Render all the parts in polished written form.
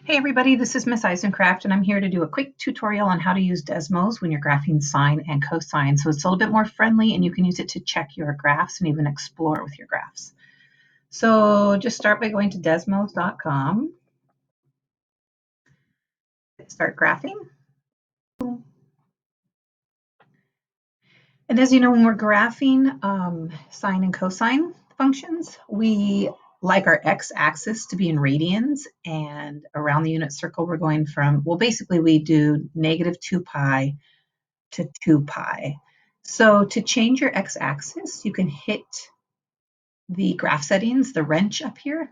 Hey everybody, this is Miss Eisencraft and I'm here to do a quick tutorial on how to use Desmos when you're graphing sine and cosine. So it's a little bit more friendly and you can use it to check your graphs and even explore with your graphs. So just start by going to desmos.com. Start graphing. And as you know, when we're graphing sine and cosine functions, we like our x-axis to be in radians, and around the unit circle we're going from, well, basically we do negative 2 pi to 2 pi. So to change your x-axis, you can hit the graph settings, the wrench up here,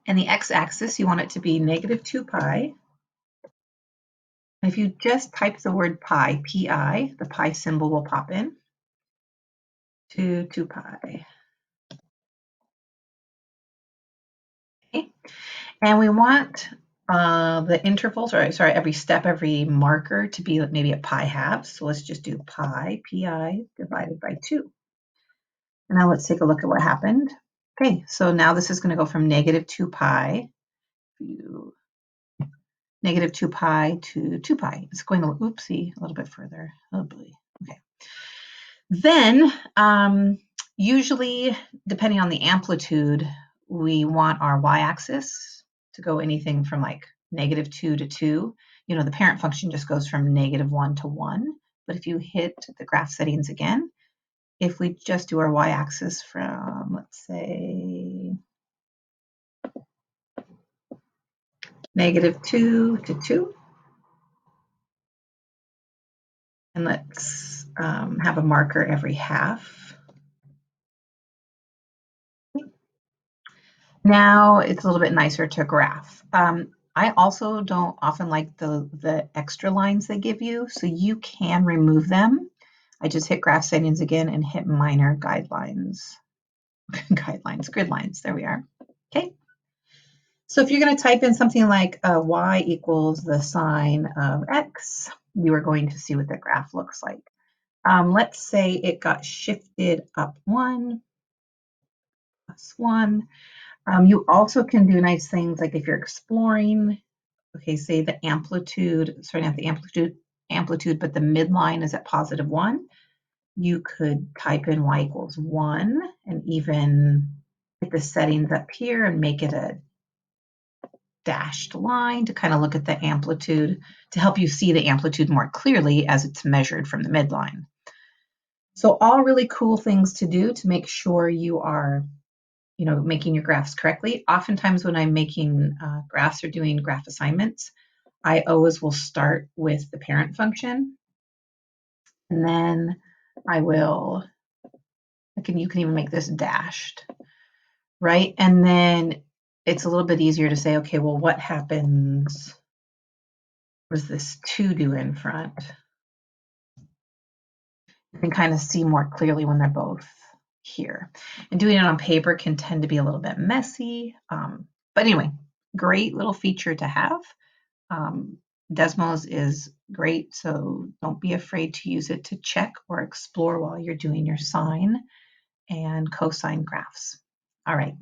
and the x-axis, you want it to be negative 2 pi. And if you just type the word pi, Pi, the pi symbol will pop in to 2 pi. Okay. And we want the intervals, or sorry, every step, every marker to be maybe at pi halves. So let's just do pi, Pi divided by 2. And now let's take a look at what happened. Okay, so now this is going to go from negative 2 pi to negative 2 pi to 2 pi. It's going, oopsie, a little bit further. Oh boy. Okay. Then, usually, depending on the amplitude, we want our y-axis to go anything from like negative 2 to 2. You know, the parent function just goes from negative 1 to 1. But if you hit the graph settings again, if we just do our y-axis from, let's say, negative 2 to 2, and let's have a marker every half. Now it's a little bit nicer to graph. I also don't often like the extra lines they give you, so you can remove them. I just hit graph settings again and hit minor guidelines. Grid lines, there we are. Okay. So if you're going to type in something like y equals the sine of x, you are going to see what the graph looks like. Let's say it got shifted up 1 plus 1. You also can do nice things like if you're exploring, okay, say the amplitude, starting at the amplitude, but the midline is at positive 1. You could type in y equals 1 and even hit the settings up here and make it a dashed line to kind of look at the amplitude to help you see the amplitude more clearly as it's measured from the midline. So all really cool things to do to make sure you are making your graphs correctly. Oftentimes when I'm making graphs or doing graph assignments, I always will start with the parent function. And then you can even make this dashed, right? And then it's a little bit easier to say, okay, well, what happens? What does this 2 do in front? You can kind of see more clearly when they're both here. And doing it on paper can tend to be a little bit messy. But anyway, great little feature to have. Desmos is great, so don't be afraid to use it to check or explore while you're doing your sine and cosine graphs. All right.